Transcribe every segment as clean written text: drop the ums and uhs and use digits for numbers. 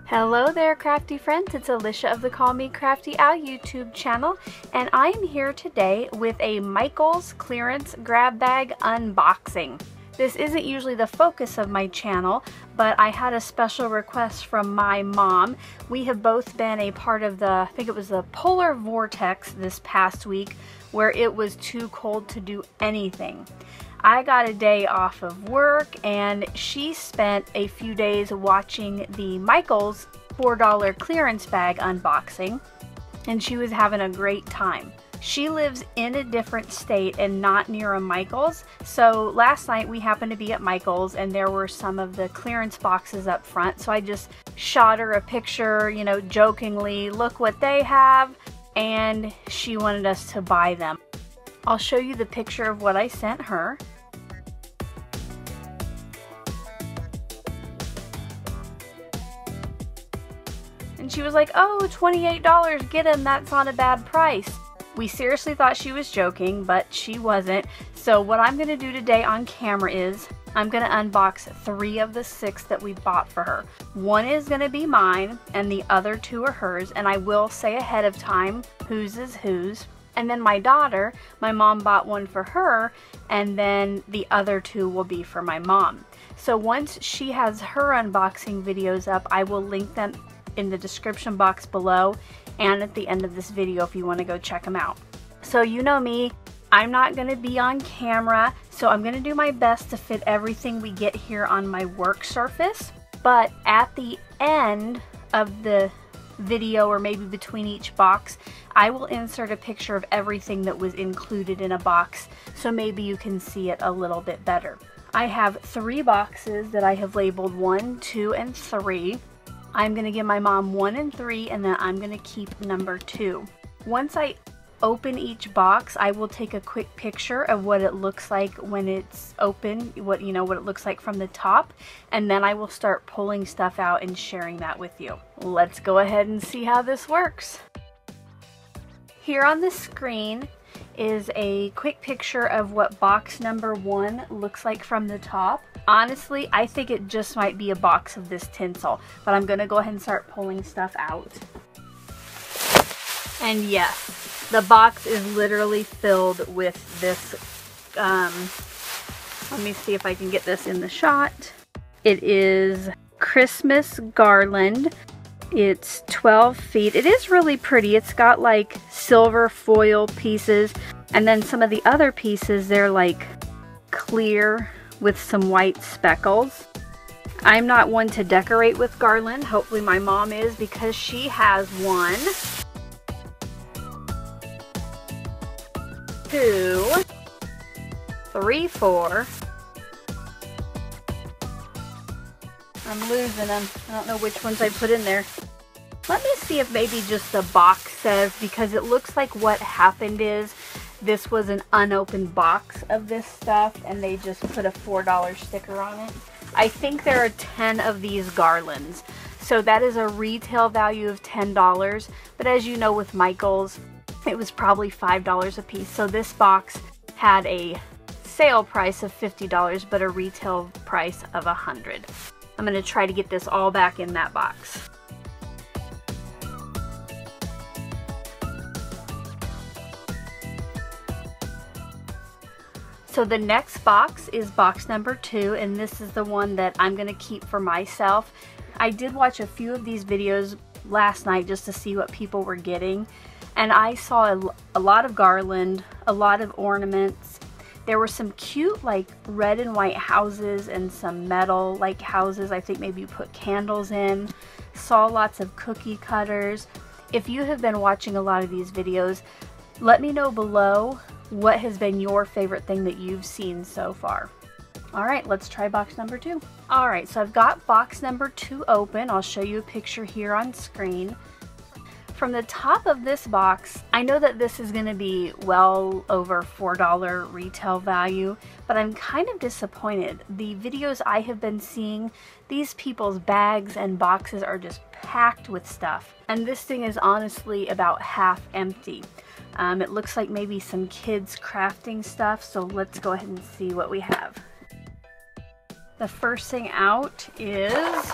Hello there, crafty friends. It's Alicia of the Call Me Crafty Al YouTube channel, and I am here today with a Michaels clearance grab bag unboxing. This isn't usually the focus of my channel, but I had a special request from my mom. We have both been a part of the, I think it was the polar vortex this past week, where it was too cold to do anything. I got a day off of work and she spent a few days watching the Michaels $4 clearance bag unboxing, and she was having a great time. She lives in a different state and not near a Michaels, so last night we happened to be at Michaels and there were some of the clearance boxes up front, so I just shot her a picture, you know, jokingly, look what they have, and she wanted us to buy them. I'll show you the picture of what I sent her. And she was like, oh, $28, get them, that's not a bad price. We seriously thought she was joking, but she wasn't. So what I'm going to do today on camera is I'm going to unbox 3 of the 6 that we bought for her. One is going to be mine and the other 2 are hers, and I will say ahead of time whose is whose. And then my daughter, my mom bought one for her, and then the other 2 will be for my mom. So once she has her unboxing videos up, I will link them in the description box below and at the end of this video if you want to go check them out. So you know me, I'm not going to be on camera, so I'm going to do my best to fit everything we get here on my work surface. But at the end of the video, or maybe between each box, I will insert a picture of everything that was included in a box, so maybe you can see it a little bit better. I have 3 boxes that I have labeled 1, 2, and 3. I'm going to give my mom 1 and 3, and then I'm going to keep number 2. Once I open each box, I will take a quick picture of what it looks like when it's open, what it looks like from the top, and then I will start pulling stuff out and sharing that with you. Let's go ahead and see how this works. Here on the screen is a quick picture of what box number 1 looks like from the top. Honestly, I think it just might be a box of this tinsel, but I'm going to go ahead and start pulling stuff out. And yes, the box is literally filled with this, let me see if I can get this in the shot. It is Christmas garland. It's 12 feet. It is really pretty. It's got like silver foil pieces, and then some of the other pieces, they're like clear with some white speckles. I'm not one to decorate with garland. Hopefully my mom is, because she has 1, 2, 3, 4. I'm losing them. I don't know which ones I put in there. Let me see if maybe just the box says, because it looks like what happened is this was an unopened box of this stuff and they just put a $4 sticker on it. I think there are 10 of these garlands. So that is a retail value of $10, but as you know with Michaels, it was probably $5 a piece. So this box had a sale price of $50, but a retail price of $100. I'm going to try to get this all back in that box. So the next box is box number 2, and this is the one that I'm going to keep for myself. I did watch a few of these videos last night just to see what people were getting, and I saw a lot of garland, a lot of ornaments. There were some cute like red and white houses and some metal like houses. I think maybe you put candles in. Saw lots of cookie cutters. If you have been watching a lot of these videos, let me know below what has been your favorite thing that you've seen so far. Alright, let's try box number 2. Alright, so I've got box number 2 open. I'll show you a picture here on screen. From the top of this box, I know that this is going to be well over $4 retail value, but I'm kind of disappointed. The videos I have been seeing, these people's bags and boxes are just packed with stuff, and this thing is honestly about half empty. It looks like maybe some kids crafting stuff, so let's go ahead and see what we have. The first thing out is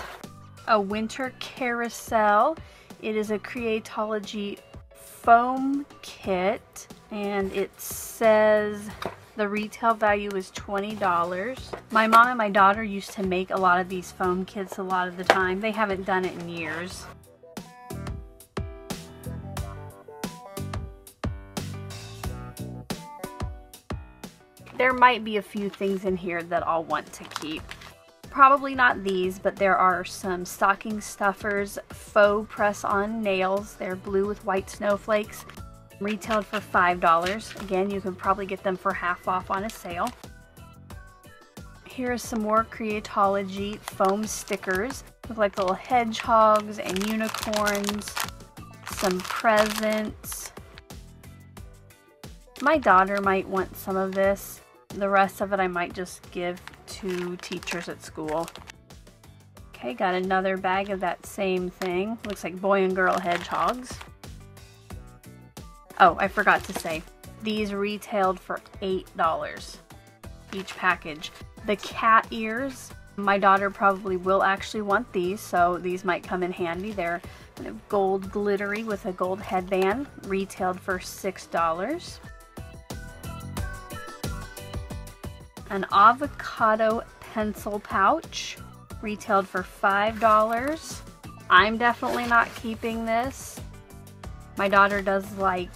a winter carousel. It is a Creatology Foam Kit, and it says the retail value is $20. My mom and my daughter used to make a lot of these foam kits a lot of the time. They haven't done it in years. There might be a few things in here that I'll want to keep. Probably not these, but there are some stocking stuffers, faux press-on nails. They're blue with white snowflakes. Retailed for $5. Again, you can probably get them for half off on a sale. Here's some more Creatology foam stickers with like little hedgehogs and unicorns. Some presents. My daughter might want some of this. The rest of it I might just give to teachers at school. Okay, got another bag of that same thing. Looks like boy and girl hedgehogs. Oh, I forgot to say, these retailed for $8 each package. The cat ears, my daughter probably will actually want these, so these might come in handy. They're kind of gold glittery with a gold headband, retailed for $6. An avocado pencil pouch, retailed for $5. I'm definitely not keeping this. My daughter does like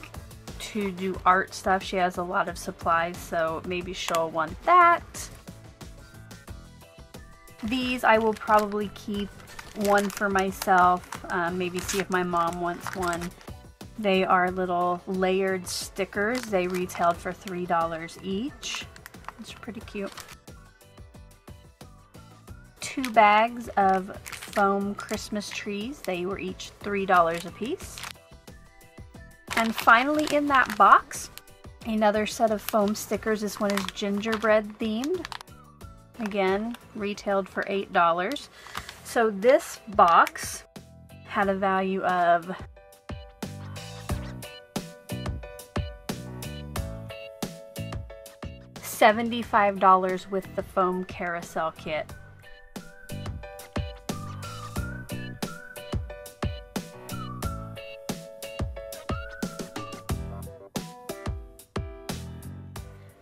to do art stuff. She has a lot of supplies, so maybe she'll want that. These I will probably keep, one for myself, maybe see if my mom wants one. They are little layered stickers. They retailed for $3 each. It's pretty cute. 2 bags of foam Christmas trees. They were each $3 a piece. And finally in that box, another set of foam stickers. This one is gingerbread themed. Again, retailed for $8. So this box had a value of $75 with the foam carousel kit.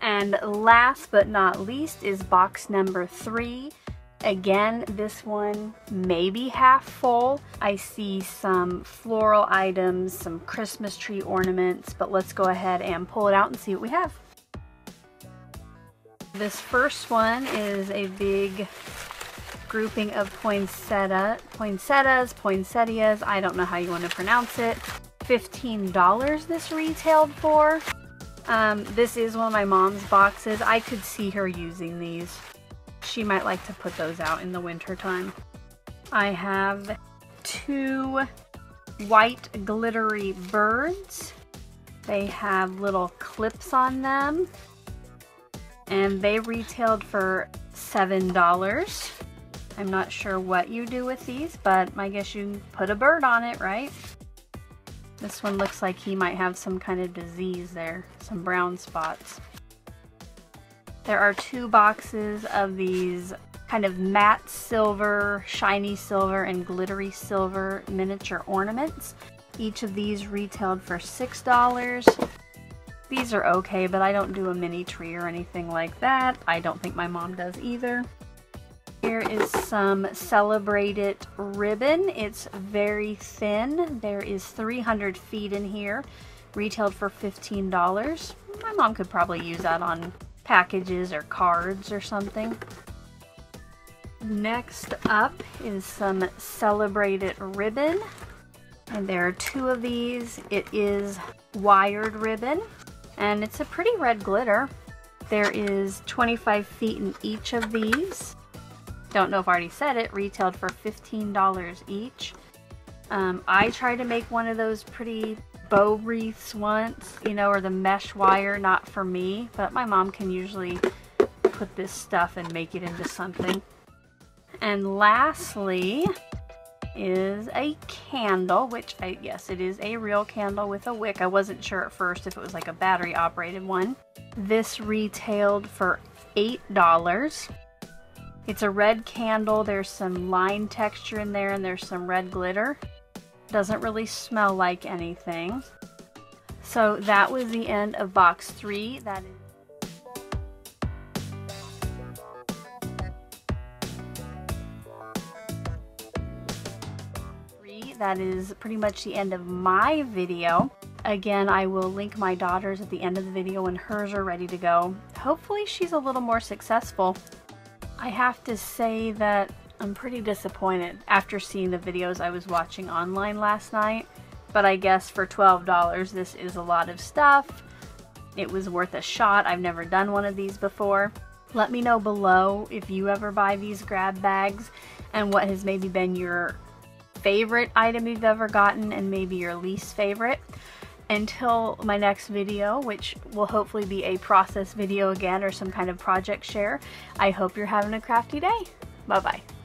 And last but not least is box number 3. Again, this one may be half full. I see some floral items, some Christmas tree ornaments, but let's go ahead and pull it out and see what we have. This first one is a big grouping of poinsettias, I don't know how you want to pronounce it. $15 this retailed for. This is one of my mom's boxes. I could see her using these. She might like to put those out in the winter time. I have 2 white glittery birds. They have little clips on them, and they retailed for $7. I'm not sure what you do with these, but I guess you can put a bird on it, right? This one looks like he might have some kind of disease there, some brown spots. There are 2 boxes of these kind of matte silver, shiny silver, and glittery silver miniature ornaments. Each of these retailed for $6. These are okay, but I don't do a mini tree or anything like that. I don't think my mom does either. Here is some celebrated ribbon. It's very thin. There is 300 feet in here. Retailed for $15. My mom could probably use that on packages or cards or something. Next up is some celebrated ribbon. And there are 2 of these. It is wired ribbon, and it's a pretty red glitter. There is 25 feet in each of these. Don't know if I already said it, retailed for $15 each. I tried to make one of those pretty bow wreaths once, you know, or the mesh wire, not for me, but my mom can usually put this stuff and make it into something. And lastly is a candle, which yes, it is a real candle with a wick. I wasn't sure at first if it was like a battery operated one. This retailed for $8. It's a red candle. There's some line texture in there and there's some red glitter. Doesn't really smell like anything. So that was the end of box 3. That is pretty much the end of my video. Again, I will link my daughter's at the end of the video when hers are ready to go. Hopefully she's a little more successful. I have to say that I'm pretty disappointed after seeing the videos I was watching online last night. But I guess for $12, this is a lot of stuff. It was worth a shot. I've never done one of these before. Let me know below if you ever buy these grab bags and what has maybe been your favorite item you've ever gotten and maybe your least favorite. Until my next video, which will hopefully be a process video again or some kind of project share, I hope you're having a crafty day. Bye bye.